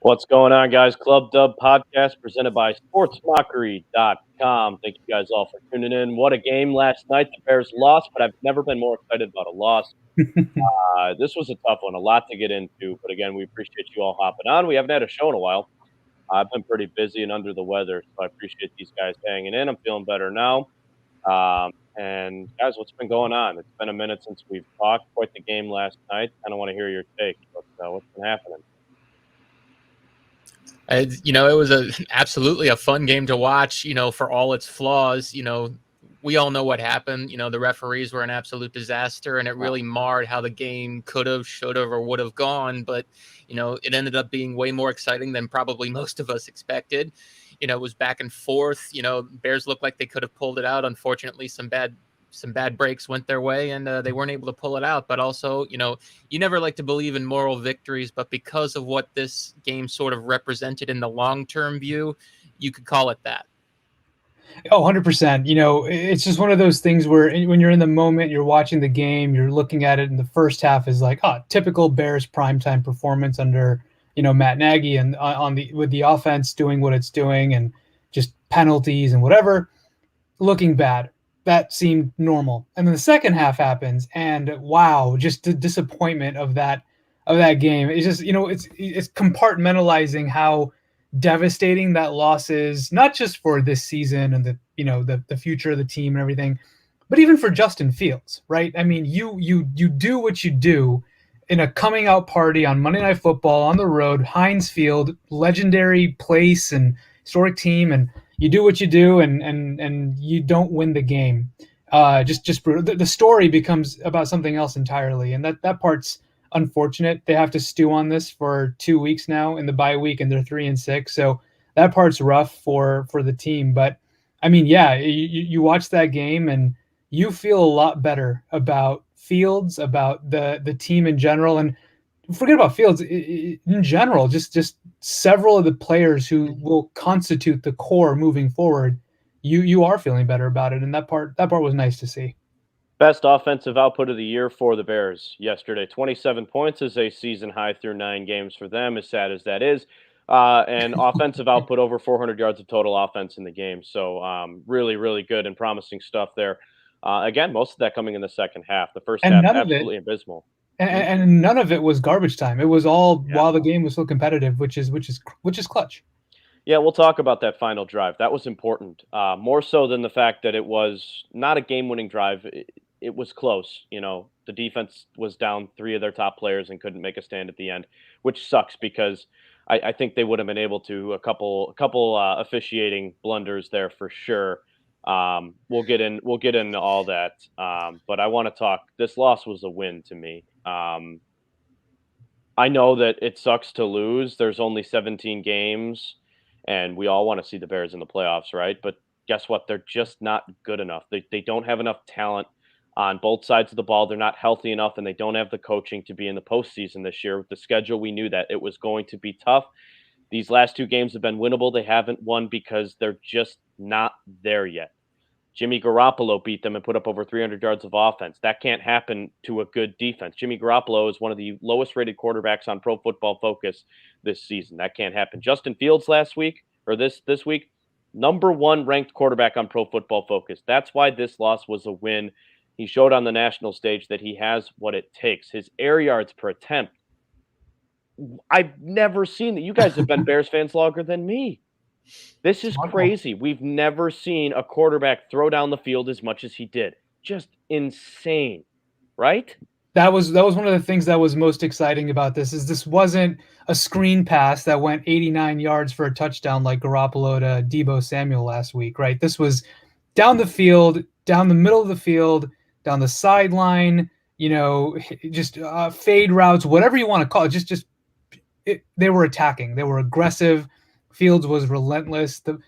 What's going on, guys? Club Dub Podcast presented by SportsMockery.com. Thank you guys all for tuning in. What a game last night. The Bears lost, but I've never been more excited about a loss. This was a tough one, a lot to get into. But again, we appreciate you all hopping on. We haven't had a show in a while. I've been pretty busy and under the weather, so I appreciate these guys hanging in. I'm feeling better now. And guys, what's been going on? It's been a minute since we've talked. Quite the game last night. Kind of want to hear your take. What's been happening? It was absolutely a fun game to watch, for all its flaws. We all know what happened. The referees were an absolute disaster, and it really marred how the game could have, should have, or would have gone. But, it ended up being way more exciting than probably most of us expected. It was back and forth. Bears looked like they could have pulled it out. Unfortunately, some bad breaks went their way, and they weren't able to pull it out. But also, you never like to believe in moral victories, but because of what this game sort of represented in the long-term view, you could call it that. Oh, 100%. It's just one of those things where when you're in the moment, you're watching the game, you're looking at it, and the first half is like, typical Bears primetime performance under, Matt Nagy, and with the offense doing what it's doing and just penalties and whatever, looking bad. That seemed normal. And then the second half happens, and wow, just the disappointment of that game. It's just, it's compartmentalizing how devastating that loss is, not just for this season and the future of the team and everything, but even for Justin Fields, right? I mean, you do what you do in a coming out party on Monday Night Football on the road, Heinz Field, legendary place and historic team, and you do what you do, and you don't win the game. Just brutal. The story becomes about something else entirely, and that part's unfortunate. They have to stew on this for 2 weeks now in the bye week, and they're 3-6. So that part's rough for the team. But I mean, yeah, you watch that game and you feel a lot better about Fields, about the team in general, and forget about Fields in general. Just several of the players who will constitute the core moving forward. You are feeling better about it, and that part was nice to see. Best offensive output of the year for the Bears yesterday. 27 points is a season high through 9 games for them, as sad as that is. And offensive output over 400 yards of total offense in the game. So really, really good and promising stuff there. Again, most of that coming in the second half. The first half, absolutely abysmal. And none of it was garbage time. It was all while the game was so competitive, which is clutch. Yeah, we'll talk about that final drive. That was important, more so than the fact that it was not a game-winning drive. It was close. The defense was down 3 of their top players and couldn't make a stand at the end, which sucks because I think they would have been able to a couple officiating blunders there for sure. We'll get into all that, but I want to talk. This loss was a win to me. I know that it sucks to lose. There's only 17 games, and we all want to see the Bears in the playoffs, right? But guess what? They're just not good enough. They don't have enough talent on both sides of the ball. They're not healthy enough, and they don't have the coaching to be in the postseason this year. With the schedule, we knew that it was going to be tough. These last 2 games have been winnable. They haven't won because they're just not there yet. Jimmy Garoppolo beat them and put up over 300 yards of offense. That can't happen to a good defense. Jimmy Garoppolo is one of the lowest-rated quarterbacks on Pro Football Focus this season. That can't happen. Justin Fields this week, number 1 ranked quarterback on Pro Football Focus. That's why this loss was a win. He showed on the national stage that he has what it takes. His air yards per attempt. I've never seen that. You guys have been Bears fans longer than me. This is crazy. We've never seen a quarterback throw down the field as much as he did. Just insane, right? That was one of the things that was most exciting about this wasn't a screen pass that went 89 yards for a touchdown like Garoppolo to Deebo Samuel last week, right? This was down the field, down the middle of the field, down the sideline, just fade routes, whatever you want to call it. They were attacking. They were aggressive. Fields was relentless. The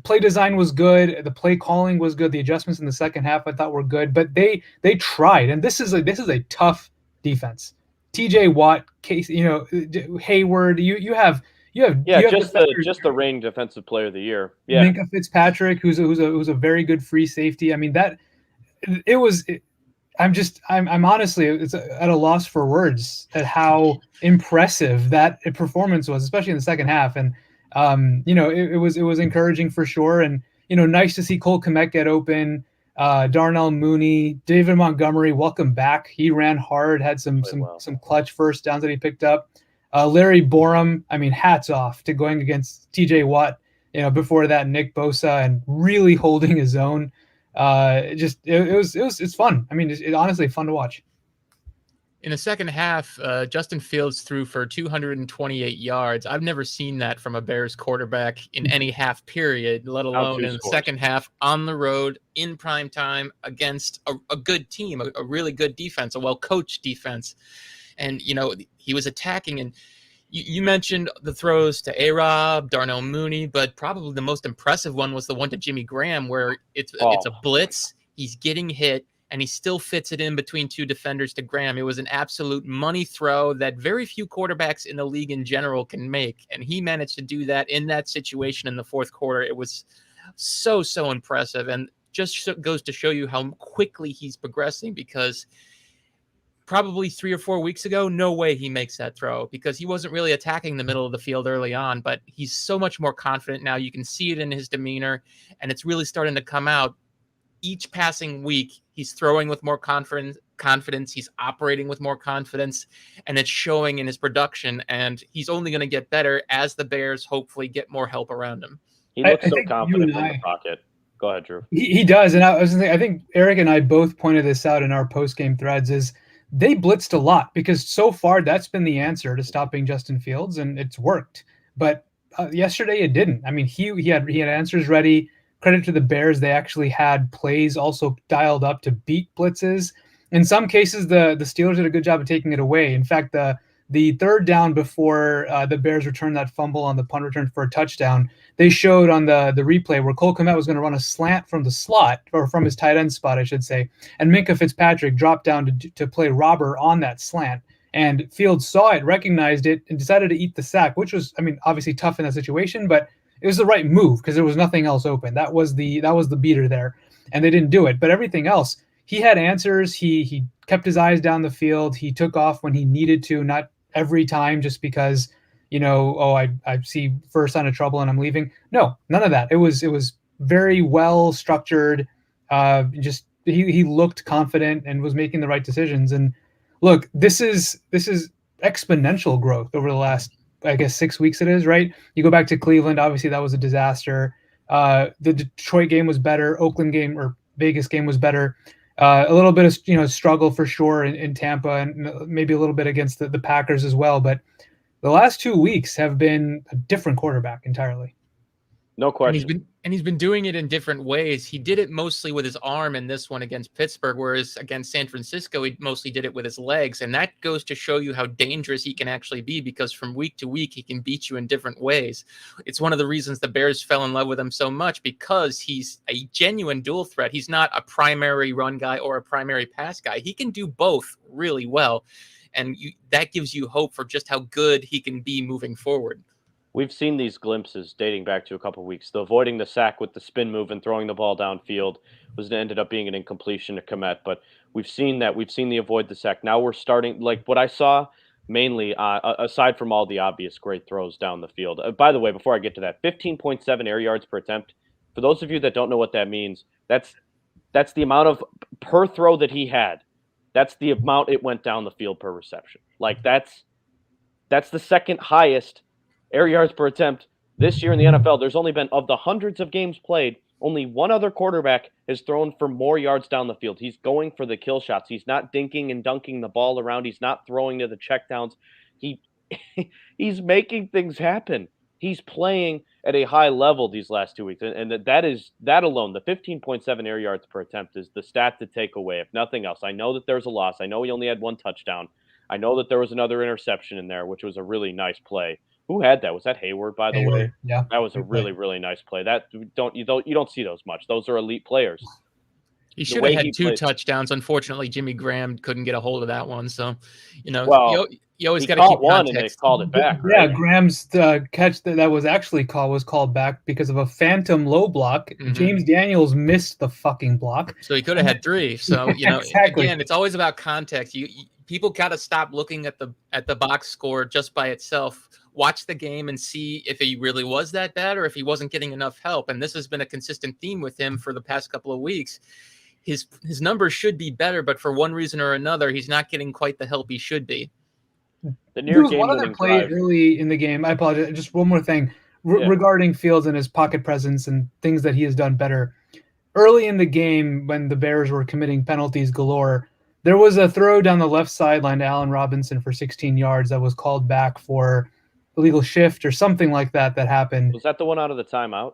play design was good. The play calling was good. The adjustments in the second half I thought were good. But they tried, and this is a tough defense. T.J. Watt, Case, Hayward. You have just the reigning defensive player of the year. Yeah, Minka Fitzpatrick, who's a very good free safety. I mean, I'm honestly at a loss for words at how impressive that performance was, especially in the second half. And it was encouraging for sure. And nice to see Cole Kmet get open. Darnell Mooney, David Montgomery, welcome back. He ran hard, had some clutch first downs that he picked up. Larry Borom, I mean, hats off to going against TJ Watt. Before that, Nick Bosa, and really holding his own. It's fun. I mean, it's honestly fun to watch. In the second half, Justin Fields threw for 228 yards. I've never seen that from a Bears quarterback in any half period, let alone in the second half on the road in prime time against a good team, a really good defense, a well-coached defense. And, he was attacking. And you mentioned the throws to A-Rob, Darnell Mooney, but probably the most impressive one was the one to Jimmy Graham, where it's a blitz. He's getting hit, and he still fits it in between two defenders to Graham. It was an absolute money throw that very few quarterbacks in the league in general can make, and he managed to do that in that situation in the fourth quarter. It was so impressive, and just goes to show you how quickly he's progressing, because probably 3 or 4 weeks ago, no way he makes that throw, because he wasn't really attacking the middle of the field early on, but he's so much more confident now. You can see it in his demeanor, and it's really starting to come out. Each passing week, he's throwing with more confidence. He's operating with more confidence, and it's showing in his production, and he's only going to get better as the Bears hopefully get more help around him. He looks so confident from the pocket. Go ahead, Drew. He does, and I think Eric and I both pointed this out in our post-game threads, is they blitzed a lot, because so far that's been the answer to stopping Justin Fields, and it's worked. But yesterday it didn't. I mean, he had answers ready. Credit to the Bears, they actually had plays also dialed up to beat blitzes. In some cases, the Steelers did a good job of taking it away. In fact, the third down before the Bears returned that fumble on the punt return for a touchdown, they showed on the replay where Cole Kmet was going to run a slant from the slot, or from his tight end spot, I should say, and Minkah Fitzpatrick dropped down to play robber on that slant. And Fields saw it, recognized it, and decided to eat the sack, which was, I mean, obviously tough in that situation, but it was the right move because there was nothing else open. That was the beater there, and they didn't do it. But everything else, he had answers. He kept his eyes down the field. He took off when he needed to, not every time just because, I see first sign of trouble and I'm leaving. No, none of that. It was very well structured. Just he looked confident and was making the right decisions. And look, this is exponential growth over the last, I guess, 6 weeks it is, right? You go back to Cleveland, obviously that was a disaster. The Detroit game was better. Oakland game or Vegas game was better. A little bit of struggle for sure in Tampa, and maybe a little bit against the Packers as well. But the last 2 weeks have been a different quarterback entirely. No question. And he's been doing it in different ways. He did it mostly with his arm in this one against Pittsburgh, whereas against San Francisco, he mostly did it with his legs. And that goes to show you how dangerous he can actually be, because from week to week, he can beat you in different ways. It's one of the reasons the Bears fell in love with him so much, because he's a genuine dual threat. He's not a primary run guy or a primary pass guy. He can do both really well. And that gives you hope for just how good he can be moving forward. We've seen these glimpses dating back to a couple of weeks. The avoiding the sack with the spin move and throwing the ball downfield ended up being an incompletion to Kmet. But we've seen that. We've seen the avoid the sack. Now we're starting, like what I saw mainly, aside from all the obvious great throws down the field. By the way, before I get to that, 15.7 air yards per attempt. For those of you that don't know what that means, that's the amount of per throw that he had. That's the amount it went down the field per reception. Like that's the second highest air yards per attempt this year in the NFL. There's only been, of the hundreds of games played, only one other quarterback has thrown for more yards down the field. He's going for the kill shots. He's not dinking and dunking the ball around. He's not throwing to the checkdowns. He's making things happen. He's playing at a high level these last 2 weeks. And that alone, the 15.7 air yards per attempt is the stat to take away, if nothing else. I know that there's a loss. I know he only had one touchdown. I know that there was another interception in there, which was a really nice play. Who had that? Was that Hayward, by the way? Yeah. That was a really, really nice play. That you don't see those much. Those are elite players. He The should have way had he 2 played. touchdowns. Unfortunately, Jimmy Graham couldn't get a hold of that one. So, Well, you always he got to keep caught one and they context. called it back, Yeah, right? Graham's catch that was actually called back because of a phantom low block. James Daniels missed the fucking block. So he could have had 3. So, Exactly. again, it's always about context. People got to stop looking at the box score just by itself. Watch the game and see if he really was that bad or if he wasn't getting enough help. And this has been a consistent theme with him for the past couple of weeks. His numbers should be better, but for one reason or another, he's not getting quite the help he should be. The There near was one other game-winning play drive. early in the game. I apologize. Just one more thing regarding Fields and his pocket presence and things that he has done better. Early in the game, when the Bears were committing penalties galore, there was a throw down the left sideline to Allen Robinson for 16 yards that was called back for illegal shift or something like that happened. Was that the one out of the timeout?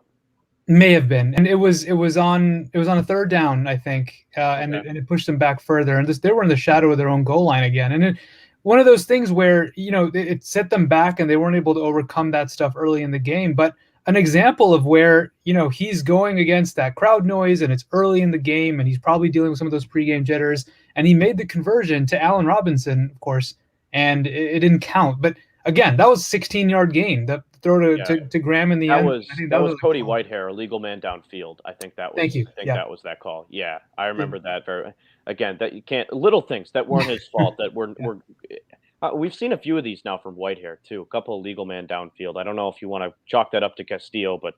May have been, and it was on a third down, I think, and it pushed them back further. And they were in the shadow of their own goal line again, and one of those things where it set them back, and they weren't able to overcome that stuff early in the game. But an example of where he's going against that crowd noise, and it's early in the game, and he's probably dealing with some of those pregame jitters, and he made the conversion to Allen Robinson, of course, and it didn't count. But again, that was a 16-yard gain. That throw to Graham in the end. That was Cody Whitehair, a legal man downfield. I think that was. Thank you. That was that call. Yeah, I remember that very. Again, that you can't little things that weren't his fault. That were we've seen a few of these now from Whitehair too. A couple of legal man downfield. I don't know if you want to chalk that up to Castillo, but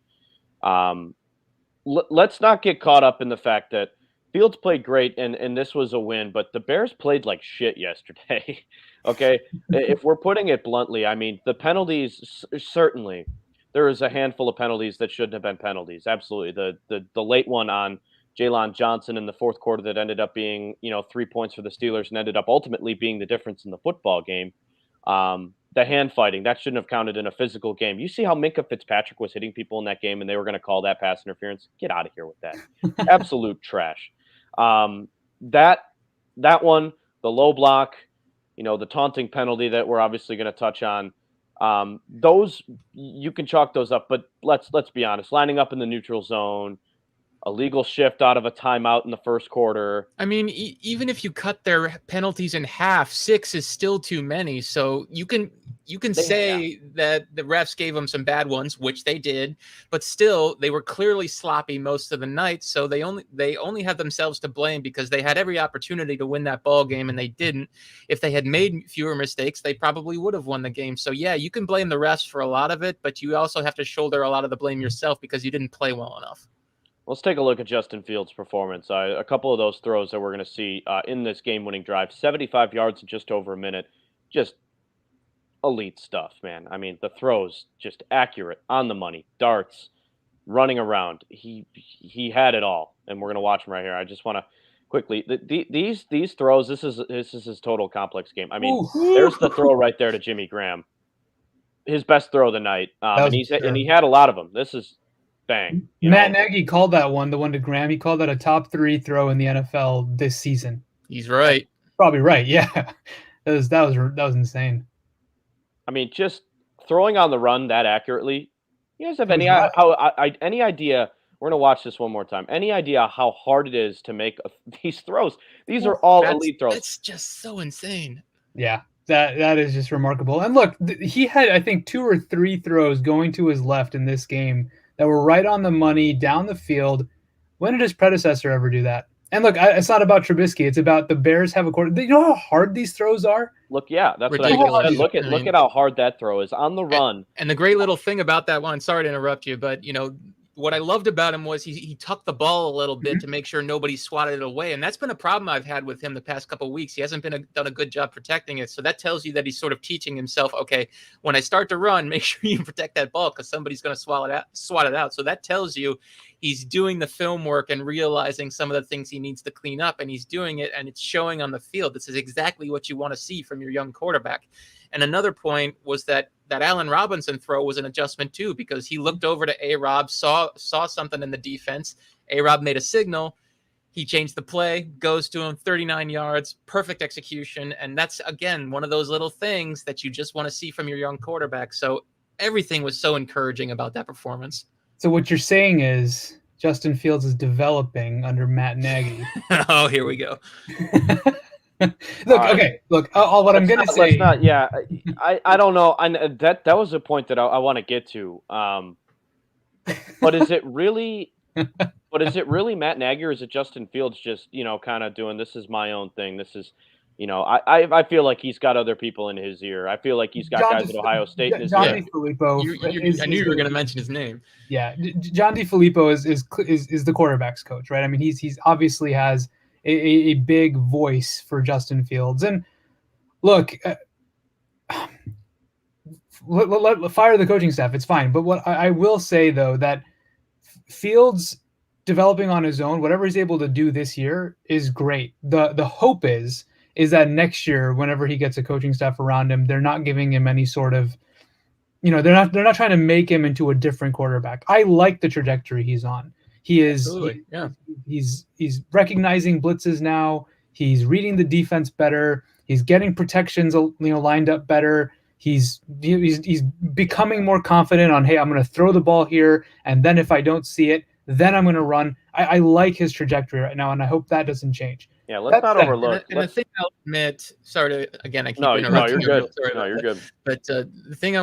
let's not get caught up in the fact that Fields played great and this was a win, but the Bears played like shit yesterday. Okay, if we're putting it bluntly, I mean the penalties certainly. There was a handful of penalties that shouldn't have been penalties. Absolutely, the late one on Jalen Johnson in the fourth quarter that ended up being 3 points for the Steelers and ended up ultimately being the difference in the football game. The hand fighting that shouldn't have counted in a physical game. You see how Minka Fitzpatrick was hitting people in that game, and they were going to call that pass interference. Get out of here with that. Absolute trash. That one, the low block. The taunting penalty that we're obviously going to touch on. Those you can chalk those up, but let's be honest. Lining up in the neutral zone, a legal shift out of a timeout in the first quarter. I mean, even if you cut their penalties in half, 6 is still too many. So you can say that the refs gave them some bad ones, which they did, but still they were clearly sloppy most of the night. So they only have themselves to blame because they had every opportunity to win that ball game and they didn't. If they had made fewer mistakes, they probably would have won the game. So yeah, you can blame the refs for a lot of it, but you also have to shoulder a lot of the blame yourself because you didn't play well enough. Let's take a look at Justin Fields' performance. A couple of those throws that we're going to see in this game-winning drive, 75 yards in just over a minute, just elite stuff, man. I mean, the throws just accurate, on the money, darts, running around. He had it all, and we're going to watch him right here. I just want to quickly these throws. This is his total complex game. I mean, there's the throw right there to Jimmy Graham, his best throw of the night, and he had a lot of them. This is. Bang. Matt Nagy called that one, the one to Graham. He called that a top 3 throw in the NFL this season. He's right. Probably right. Yeah, that was insane. I mean, just throwing on the run that accurately. You guys have any idea? We're gonna watch this one more time. Any idea how hard it is to make these throws? These are all elite throws. It's just so insane. Yeah. That is just remarkable. And look, he had, I think, 2 or 3 throws going to his left in this game that were right on the money down the field. When did his predecessor ever do that? And look, it's not about Trubisky. It's about the Bears have a quarter. You know how hard these throws are? Look, yeah, that's ridiculous. What I just said. Look at how hard that throw is on the run. And the great little thing about that one, sorry to interrupt you, but what I loved about him was he tucked the ball a little bit to make sure nobody swatted it away. And that's been a problem I've had with him the past couple of weeks. He hasn't done a good job protecting it. So that tells you that he's sort of teaching himself, okay, when I start to run, make sure you protect that ball because somebody's going to swat it out. So that tells you he's doing the film work and realizing some of the things he needs to clean up, and he's doing it, and it's showing on the field. This is exactly what you want to see from your young quarterback. And another point was that Allen Robinson throw was an adjustment too, because he looked over to A-Rob, saw something in the defense. A-Rob made a signal. He changed the play, goes to him, 39 yards, perfect execution. And that's, again, one of those little things that you just want to see from your young quarterback. So everything was so encouraging about that performance. So what you're saying is Justin Fields is developing under Matt Nagy. Oh, here we go. Look. What I'm going to say. Let's not. Yeah, I don't know. That was a point that I want to get to. But is it really? But is it really Matt Nagy, or is it Justin Fields just kind of doing, this is my own thing? This is, I feel like he's got other people in his ear. I feel like he's got guys at Ohio State in his John ear. DeFilippo. I knew you were going to mention his name. Yeah, John DeFilippo is the quarterback's coach, right? I mean, he's obviously has a big voice for Justin Fields. And look, let fire the coaching staff. It's fine. But what I will say, though, that Fields developing on his own, whatever he's able to do this year is great. The hope is that next year, whenever he gets a coaching staff around him, they're not giving him any sort of, they're not trying to make him into a different quarterback. I like the trajectory he's on. He's recognizing blitzes now. He's reading the defense better. He's getting protections, lined up better. He's becoming more confident on, hey, I'm going to throw the ball here, and then if I don't see it, then I'm going to run. I like his trajectory right now, and I hope that doesn't change. Yeah, let's not overlook. And the thing I'll admit, sorry to, again, I keep interrupting. No, you're good. No, you're good. But the thing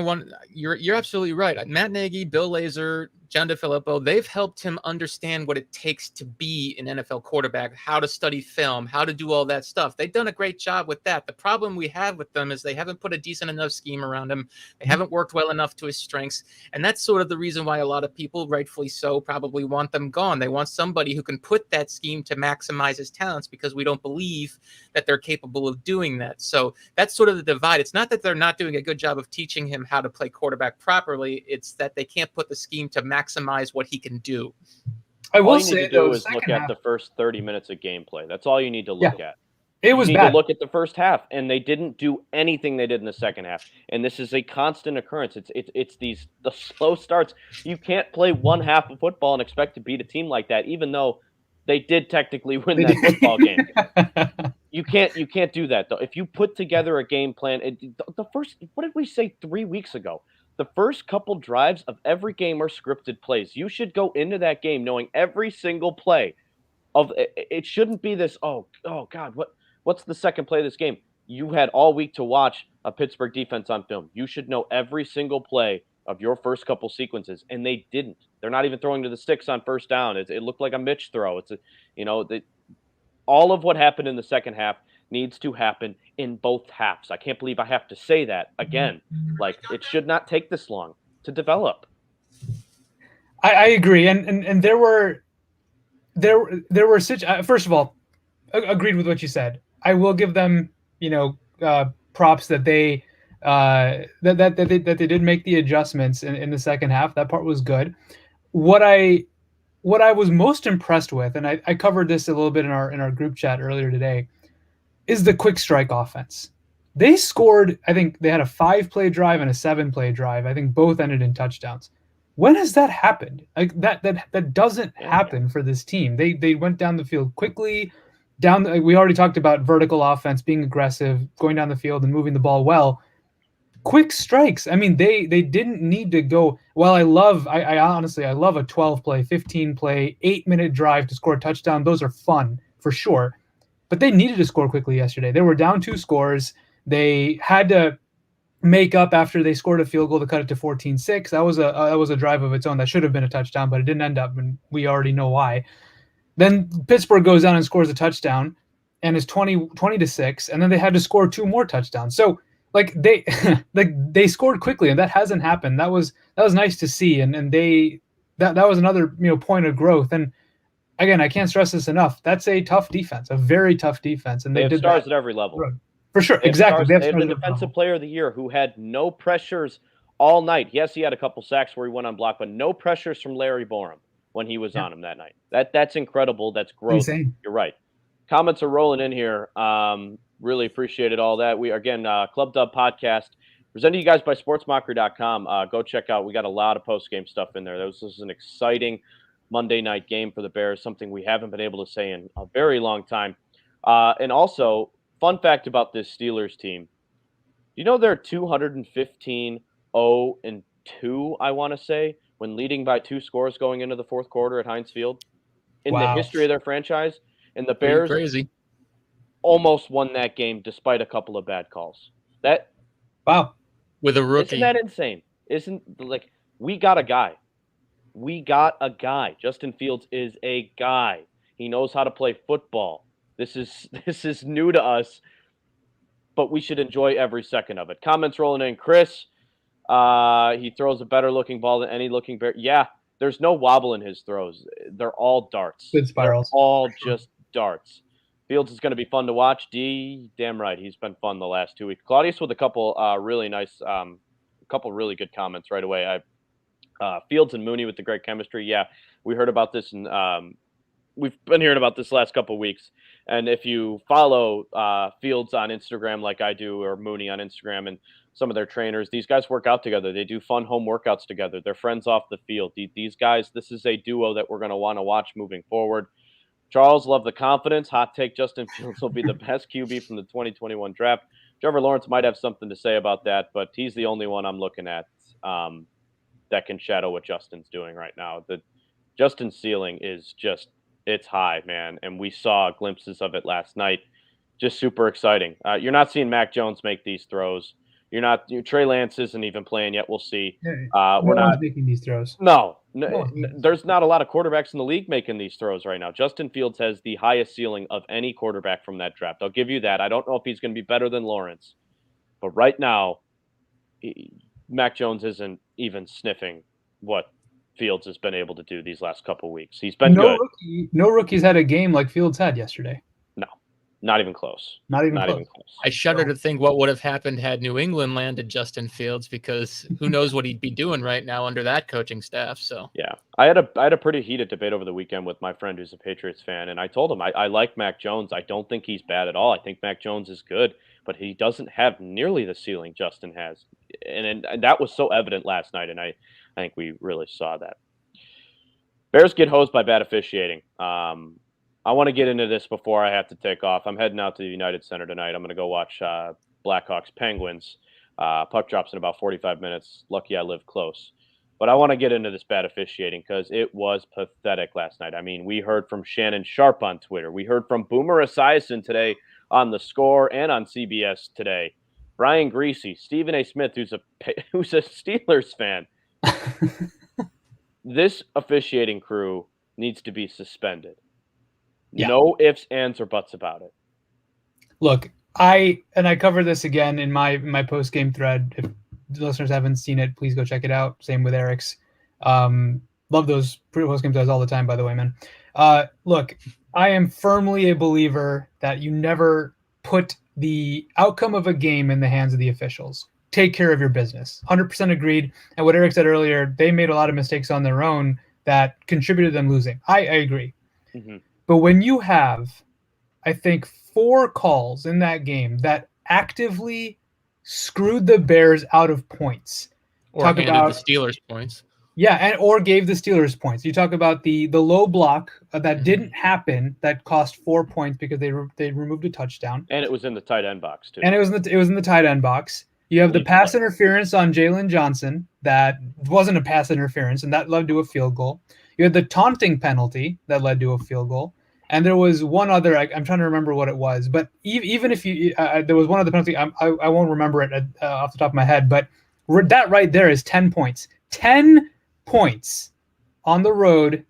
you're absolutely right. Matt Nagy, Bill Lazor, John DeFilippo, they've helped him understand what it takes to be an NFL quarterback, how to study film, how to do all that stuff. They've done a great job with that. The problem we have with them is they haven't put a decent enough scheme around him. They haven't worked well enough to his strengths. And that's sort of the reason why a lot of people, rightfully so, probably want them gone. They want somebody who can put that scheme to maximize his talents, because we don't believe that they're capable of doing that. So that's sort of the divide. It's not that they're not doing a good job of teaching him how to play quarterback properly. It's that they can't put the scheme to maximize what he can do. I will all you say, need to do is look at the first 30 minutes of gameplay. That's all you need to look at. It was you need bad. to look at the first half, and they didn't do anything they did in the second half. And this is a constant occurrence. It's the slow starts. You can't play one half of football and expect to beat a team like that, even though they did technically win that football game. You can't do that, though. If you put together a game plan, the first, what did we say 3 weeks ago? The first couple drives of every game are scripted plays. You should go into that game knowing every single play of it. Shouldn't be this, oh God, what's the second play of this game? You had all week to watch a Pittsburgh defense on film. You should know every single play of your first couple sequences, and they didn't. They're not even throwing to the sticks on first down. It looked like a Mitch throw. All of what happened in the second half needs to happen in both halves. I can't believe I have to say that again. Like, it should not take this long to develop. I agree, and there were first of all, agreed with what you said. I will give them props that they that they did make the adjustments in the second half. That part was good. What I was most impressed with, and I covered this a little bit in our group chat earlier today, is the quick strike offense. They scored, I think they had a 5-play drive and a 7-play drive. I think both ended in touchdowns. When has that happened? Like that doesn't happen for this team. They went down the field quickly. We already talked about vertical offense, being aggressive, going down the field and moving the ball well. Quick strikes. I mean, they didn't need to go. Well, I honestly love a 12-play, 15-play, 8-minute drive to score a touchdown. Those are fun for sure. But they needed to score quickly yesterday. They were down 2 scores. They had to make up after they scored a field goal to cut it to 14-6. That was a drive of its own. That should have been a touchdown, but it didn't end up, and we already know why. Then Pittsburgh goes down and scores a touchdown, and is 20-6, and then they had to score 2 more touchdowns. So they scored quickly, and that hasn't happened. That was nice to see, and that was another point of growth. And again, I can't stress this enough. That's a tough defense, a very tough defense, and they have stars at every level. For sure, exactly. They have the defensive player of the year who had no pressures all night. Yes, he had a couple sacks where he went on block, but no pressures from Larry Borom when he was on him that night. That's incredible. That's growth. Insane. You're right. Comments are rolling in here. Really appreciated all that. We again, Club Dub Podcast, presented to you guys by sportsmockery.com. Go check out. We got a lot of post-game stuff in there. This is an exciting Monday night game for the Bears, something we haven't been able to say in a very long time. And also, fun fact about this Steelers team. You know they're 215-0-2, I want to say, when leading by 2 scores going into the fourth quarter at Heinz Field in the Wow. history of their franchise, and the Pretty Bears crazy. almost won that game despite a couple of bad calls. Wow. With a Isn't rookie. that insane? We got a guy. We got a guy. Justin Fields is a guy. He knows how to play football. This is new to us, but we should enjoy every second of it. Comments rolling in. Chris, he throws a better looking ball than any looking Bear. Yeah, there's no wobble in his throws. They're all darts. Good spirals. They're all just darts. Fields is going to be fun to watch. Damn right, he's been fun the last 2 weeks. Claudius with a couple really nice, couple really good comments right away. Fields and Mooney with the great chemistry. Yeah, we heard about this, and we've been hearing about this last couple of weeks. And if you follow Fields on Instagram like I do, or Mooney on Instagram, and some of their trainers, these guys work out together. They do fun home workouts together. They're friends off the field. These guys, this is a duo that we're going to want to watch moving forward. Charles, love the confidence. Hot take, Justin Fields will be the best QB from the 2021 draft. Trevor Lawrence might have something to say about that, but he's the only one I'm looking at that can shadow what Justin's doing right now. The Justin's ceiling is just, it's high, man. And we saw glimpses of it last night. Just super exciting. You're not seeing Mac Jones make these throws. Trey Lance isn't even playing yet. We'll see. No one's making these throws. There's not a lot of quarterbacks in the league making these throws right now. Justin Fields has the highest ceiling of any quarterback from that draft. I'll give you that. I don't know if he's going to be better than Lawrence, but right now, Mac Jones isn't even sniffing what Fields has been able to do these last couple weeks. He's been good. No rookie's had a game like Fields had yesterday. No, not even close. Not even close. I shudder to think what would have happened had New England landed Justin Fields, because who knows what he'd be doing right now under that coaching staff. So yeah, I had a pretty heated debate over the weekend with my friend who's a Patriots fan, and I told him I like Mac Jones. I don't think he's bad at all. I think Mac Jones is good, but he doesn't have nearly the ceiling Justin has, and that was so evident last night, and I think we really saw that. Bears get hosed by bad officiating. I want to get into this before I have to take off. I'm heading out to the United Center tonight. I'm going to go watch Blackhawks Penguins. Puck drops in about 45 minutes. Lucky I live close. But I want to get into this bad officiating because it was pathetic last night. I mean, we heard from Shannon Sharp on Twitter. We heard from Boomer Esiason today on The Score and on CBS today. Brian Greasy, Stephen A. Smith, who's a Steelers fan. This officiating crew needs to be suspended. Yeah. No ifs, ands, or buts about it. Look, I covered this again in my post-game thread. If the listeners haven't seen it, please go check it out. Same with Eric's. Love those post-game threads all the time, by the way, man. Look, I am firmly a believer that you never put the outcome of a game in the hands of the officials. Take care of your business. 100% agreed. And what Eric said earlier, they made a lot of mistakes on their own that contributed to them losing. I agree. Mm-hmm. But when you have, I think, 4 calls in that game that actively screwed the Bears out of points. Or handed the Steelers points. Yeah, or gave the Steelers points. You talk about the low block that didn't happen that cost 4 points because they removed a touchdown. And it was in the tight end box, too. And it was in the tight end box. You have the pass interference on Jalen Johnson that wasn't a pass interference, and that led to a field goal. You had the taunting penalty that led to a field goal. And there was one other, I'm trying to remember what it was, but even if you, there was one other penalty, I won't remember it off the top of my head, but that right there is 10 points. 10 points on the road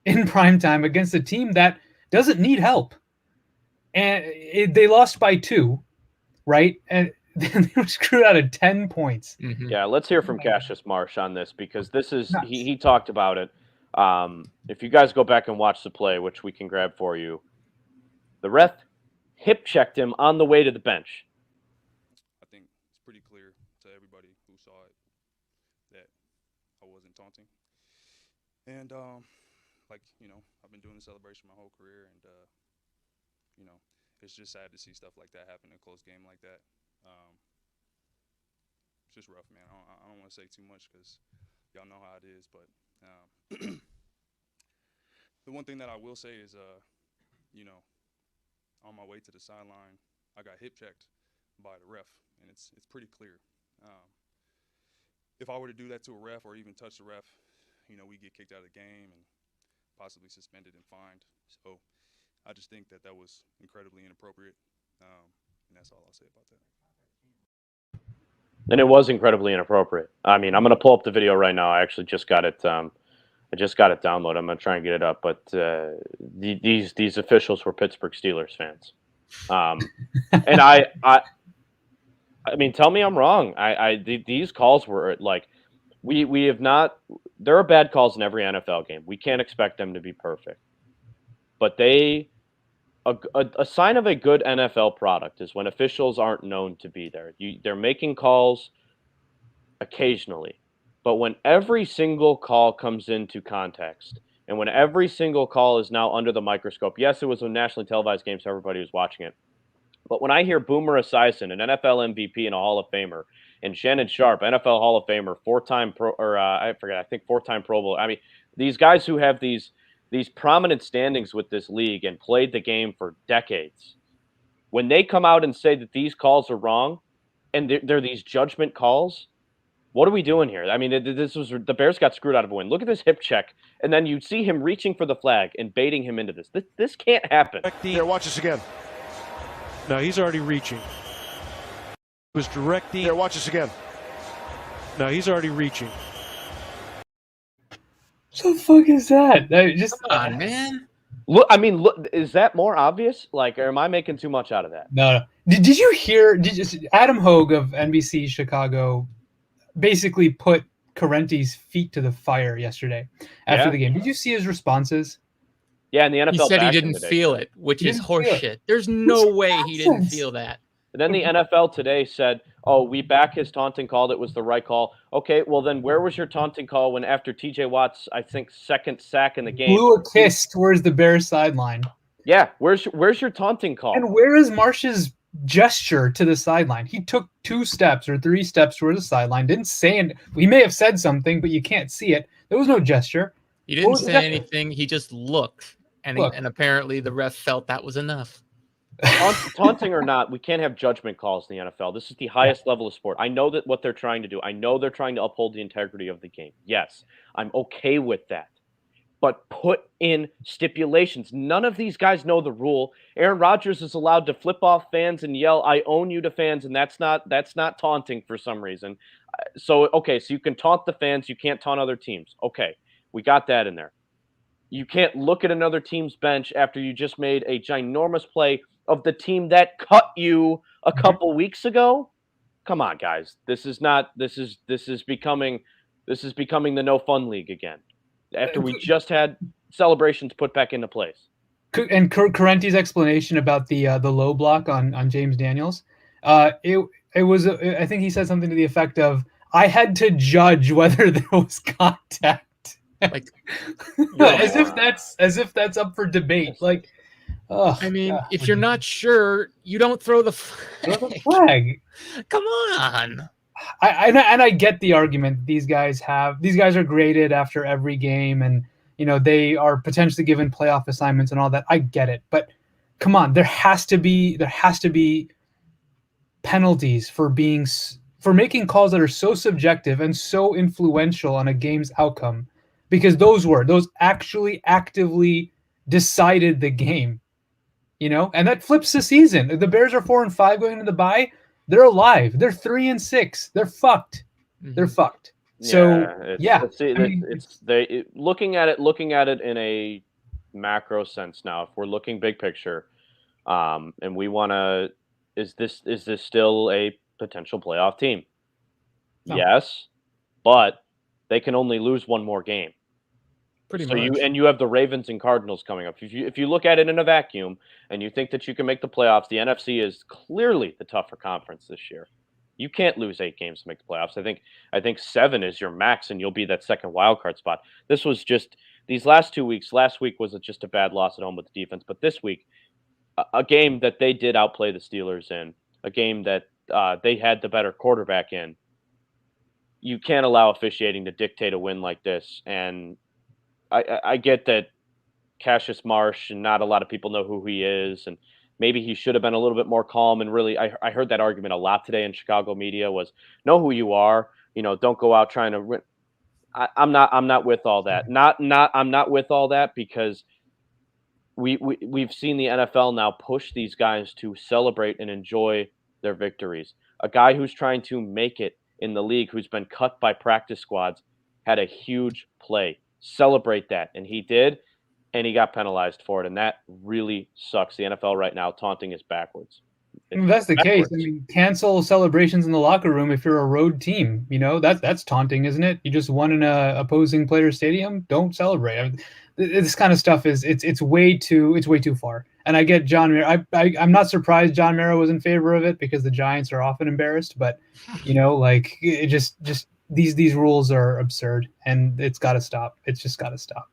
in primetime against a team that doesn't need help. And they lost by 2, right? And they were screwed out of 10 points. Mm-hmm. Yeah, let's hear from Cassius Marsh on this, because this is, he talked about it. If you guys go back and watch the play, which we can grab for you, the ref hip checked him on the way to the bench. I think it's pretty clear to everybody who saw it that I wasn't taunting. And, I've been doing the celebration my whole career, and, it's just sad to see stuff like that happen in a close game like that. It's just rough, man. I don't want to say too much because y'all know how it is, but the one thing that I will say is, on my way to the sideline, I got hip checked by the ref, and it's pretty clear. If I were to do that to a ref or even touch the ref, we get kicked out of the game and possibly suspended and fined. So I just think that was incredibly inappropriate, and that's all I'll say about that. And it was incredibly inappropriate. I mean, I'm going to pull up the video right now. I actually just got it. I just got it downloaded. I'm going to try and get it up. But these officials were Pittsburgh Steelers fans, and I mean, tell me I'm wrong. These calls were like, we have not. There are bad calls in every NFL game. We can't expect them to be perfect, but a sign of a good NFL product is when officials aren't known to be there. They're making calls occasionally, but when every single call comes into context, and when every single call is now under the microscope. Yes, it was a nationally televised game, so everybody was watching it. But when I hear Boomer Esiason, an NFL MVP and a Hall of Famer, and Shannon Sharp, NFL Hall of Famer, four-time Pro, or I forget, I think four-time Pro Bowl. I mean, these guys who have these prominent standings with this league and played the game for decades, when they come out and say that these calls are wrong, and they're these judgment calls, what are we doing here? I mean, the Bears got screwed out of a win. Look at this hip check, and then you see him reaching for the flag and baiting him into this. This can't happen. Here, watch this again. No, he's already reaching. He was directing. Here, watch this again. No, he's already reaching. What the fuck is that? Come on, man. Look, I mean, look, is that more obvious? Like, or am I making too much out of that? No. Did you hear? Adam Hogue of NBC Chicago basically put Correnti's feet to the fire yesterday after the game? Did you see his responses? Yeah, and the NFL He said he back in didn't the day feel said it, which He is didn't feel it. horseshit. There's no way he didn't nonsense. feel that. And then the NFL today said, "Oh, we back his taunting call. That was the right call." Okay, well then, where was your taunting call when after T.J. Watt's, I think, second sack in the game? Blew a kiss towards the Bears sideline. Yeah, where's your taunting call? And where is Marsh's gesture to the sideline? He took 2 steps or 3 steps towards the sideline. Didn't say it. He may have said something, but you can't see it. There was no gesture. He didn't was say that? anything. He just looked, and and apparently the ref felt that was enough. Taunting or not, we can't have judgment calls in the NFL. This is the highest level of sport. I know that what they're trying to do. I know they're trying to uphold the integrity of the game. Yes, I'm okay with that. But put in stipulations. None of these guys know the rule. Aaron Rodgers is allowed to flip off fans and yell, "I own you" to fans, and that's not taunting for some reason. So you can taunt the fans, you can't taunt other teams. Okay, we got that in there. You can't look at another team's bench after you just made a ginormous play of the team that cut you a couple weeks ago. Come on, guys. This is becoming the no fun league again. After we just had celebrations put back into place. And Correnti's explanation about the low block on James Daniels, it was I think he said something to the effect of, "I had to judge whether there was contact." Like, as if that's up for debate. Like, I mean, if you're not sure, you don't throw the flag. Come on. I get the argument these guys are graded after every game, and they are potentially given playoff assignments and all that. I get it, but come on, there has to be penalties for making calls that are so subjective and so influential on a game's outcome, because those actually actively decided the game, and that flips the season. The Bears are 4-5 going into the bye. They're alive. They're 3-6. They're fucked. They're fucked. So looking at it in a macro sense now. If we're looking big picture, and we want to, is this still a potential playoff team? No. Yes, but they can only lose one more game. Pretty much. You have the Ravens and Cardinals coming up. If you look at it in a vacuum and you think that you can make the playoffs, the NFC is clearly the tougher conference this year. You can't lose 8 games to make the playoffs. I think 7 is your max, and you'll be that second wild card spot. This was just these last 2 weeks. Last week was just a bad loss at home with the defense, but this week, a game that they did outplay the Steelers in, a game that they had the better quarterback in. You can't allow officiating to dictate a win like this, and I get that Cassius Marsh, and not a lot of people know who he is, and maybe he should have been a little bit more calm. And really, I heard that argument a lot today in Chicago media was, know who you are, don't go out trying to I'm not with all that. I'm not with all that because we've seen the NFL now push these guys to celebrate and enjoy their victories. A guy who's trying to make it in the league, who's been cut by practice squads, had a huge play. Celebrate that, and he did, and he got penalized for it, and that really sucks. The NFL right now, taunting is backwards. If that's the case, I backwards. mean, cancel celebrations in the locker room if you're a road team. You know, that's taunting, isn't it? You just won in a opposing player stadium. Don't celebrate. I mean, this kind of stuff is it's way too far. And I get John Mara. I'm not surprised John Mara was in favor of it because the Giants are often embarrassed. But you know, like it just these rules are absurd, and it's got to stop. It's just got to stop.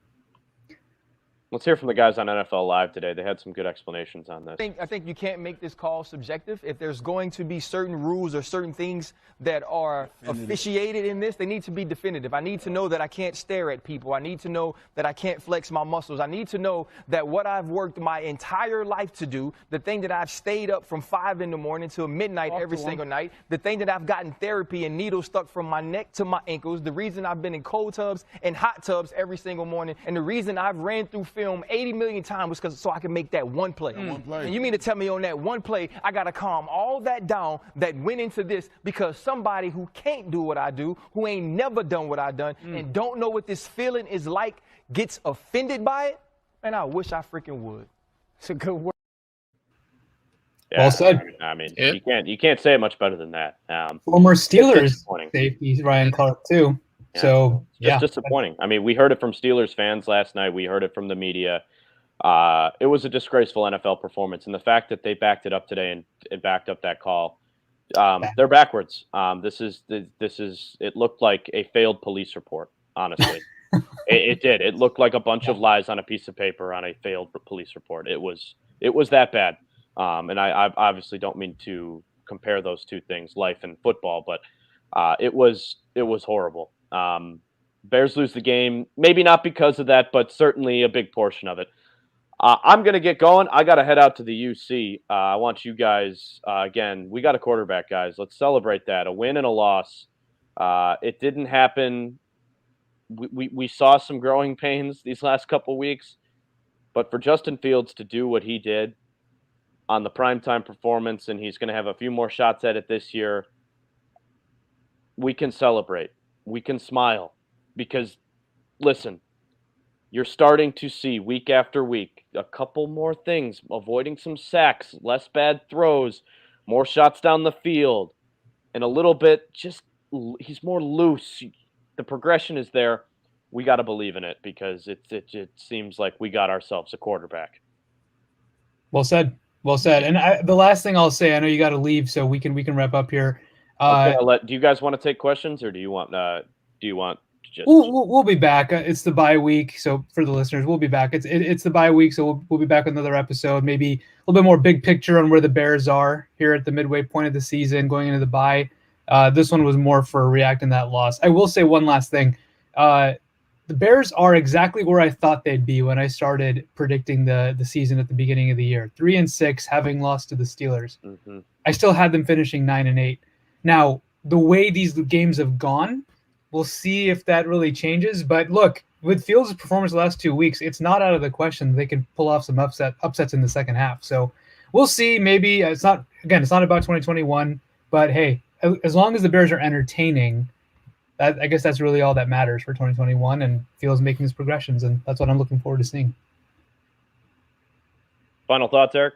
Let's hear from the guys on NFL Live today. They had some good explanations on this. I think you can't make this call subjective. If there's going to be certain rules or certain things that are officiated in this, they need to be definitive. I need to know that I can't stare at people. I need to know that I can't flex my muscles. I need to know that what I've worked my entire life to do, the thing that I've stayed up from 5 in the morning till midnight every single night, the thing that I've gotten therapy and needles stuck from my neck to my ankles, the reason I've been in cold tubs and hot tubs every single morning, and the reason I've ran through film 80 million times was so I can make that one play. And you mean to tell me on that one play, I got to calm all that down that went into this because somebody who can't do what I do, who ain't never done what I done, and don't know what this feeling is like, gets offended by it? And I wish I freaking would. It's a good word. Yeah, Well said. I mean, Yeah. you can't say it much better than that. Former Steelers disappointing. safety Ryan Clark too. Yeah. So Just disappointing. I mean, we heard it from Steelers fans last night. We heard it from the media. It was a disgraceful NFL performance, and the fact that they backed it up today and backed up that call, they're backwards. This is. It looked like a failed police report. Honestly, it did. It looked like a bunch of lies on a piece of paper on a failed police report. It was that bad. And I obviously don't mean to compare those two things, life and football, but it was horrible. Bears lose the game, maybe not because of that, but certainly a big portion of it. I'm going to get going. I got to head out to the UC. I want you guys, again, we got a quarterback, guys. Let's celebrate that. A win and a loss. It didn't happen. We saw some growing pains these last couple weeks, but for Justin Fields to do what he did on the primetime performance, and he's going to have a few more shots at it this year, we can celebrate. We can smile because, listen, you're starting to see week after week a couple more things, avoiding some sacks, less bad throws, more shots down the field, and a little bit just he's more loose. The progression is there. We got to believe in it because it seems like we got ourselves a quarterback. Well said. Well said. And the last thing I'll say, I know you got to leave, so we can wrap up here. Do you guys want to take questions, or do you want just? We'll be back. It's the bye week, so for the listeners, we'll be back. It's the bye week, so we'll be back with another episode. Maybe a little bit more big picture on where the Bears are here at the midway point of the season, going into the bye. This one was more for reacting to that loss. I will say one last thing. The Bears are exactly where I thought they'd be when I started predicting the season at the beginning of the year. 3-6, having lost to the Steelers. Mm-hmm. I still had them finishing 9-8. Now, the way these games have gone, we'll see if that really changes. But look, with Fields' performance the last 2 weeks, it's not out of the question they can pull off some upsets in the second half. So we'll see. Maybe it's not about 2021. But hey, as long as the Bears are entertaining, I guess that's really all that matters for 2021, and Fields making his progressions, and that's what I'm looking forward to seeing. Final thoughts, Eric?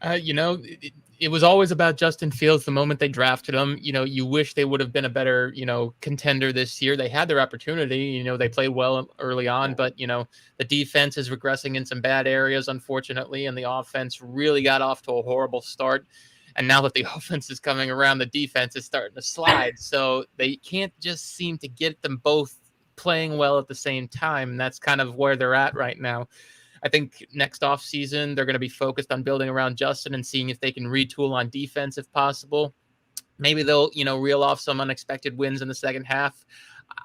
It was always about Justin Fields the moment they drafted him. You wish they would have been a better, contender this year. They had their opportunity. They played well early on, but, the defense is regressing in some bad areas, unfortunately, and the offense really got off to a horrible start. And now that the offense is coming around, the defense is starting to slide. So they can't just seem to get them both playing well at the same time. And that's kind of where they're at right now. I think next offseason, they're going to be focused on building around Justin and seeing if they can retool on defense if possible. Maybe they'll, reel off some unexpected wins in the second half.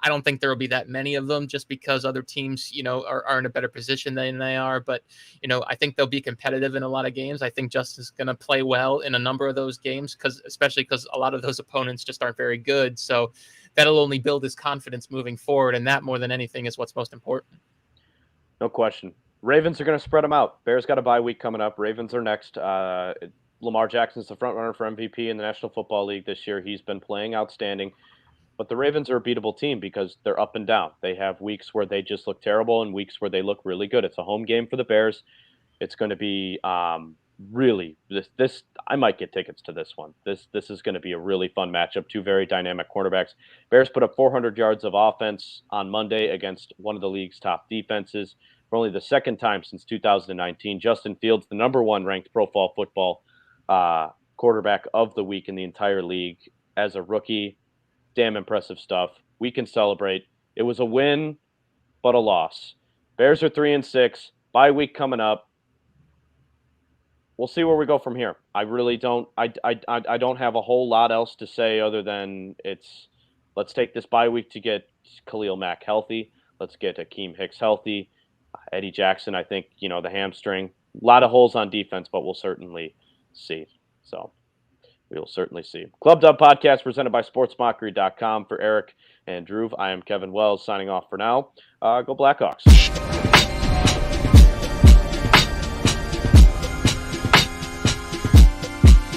I don't think there will be that many of them just because other teams, are in a better position than they are. But, I think they'll be competitive in a lot of games. I think Justin's going to play well in a number of those games especially because a lot of those opponents just aren't very good. So that'll only build his confidence moving forward. And that, more than anything, is what's most important. No question. Ravens are going to spread them out. Bears got a bye week coming up. Ravens are next. Lamar Jackson's the front runner for MVP in the National Football League this year. He's been playing outstanding. But the Ravens are a beatable team because they're up and down. They have weeks where they just look terrible and weeks where they look really good. It's a home game for the Bears. It's going to be really this. I might get tickets to this one. This is going to be a really fun matchup. Two very dynamic cornerbacks. Bears put up 400 yards of offense on Monday against one of the league's top defenses for only the second time since 2019. Justin Fields, the number one ranked Pro Football quarterback of the week in the entire league as a rookie. Damn impressive stuff. We can celebrate. It was a win, but a loss. Bears are 3-6. Bye week coming up. We'll see where we go from here. I really don't. I don't have a whole lot else to say other than let's take this bye week to get Khalil Mack healthy. Let's get Akeem Hicks healthy. Eddie Jackson, I think, the hamstring. A lot of holes on defense, but we'll certainly see. So we will certainly see. Club Dub Podcast presented by SportsMockery.com. For Eric and Drew, I am Kevin Wells signing off for now. Go Blackhawks.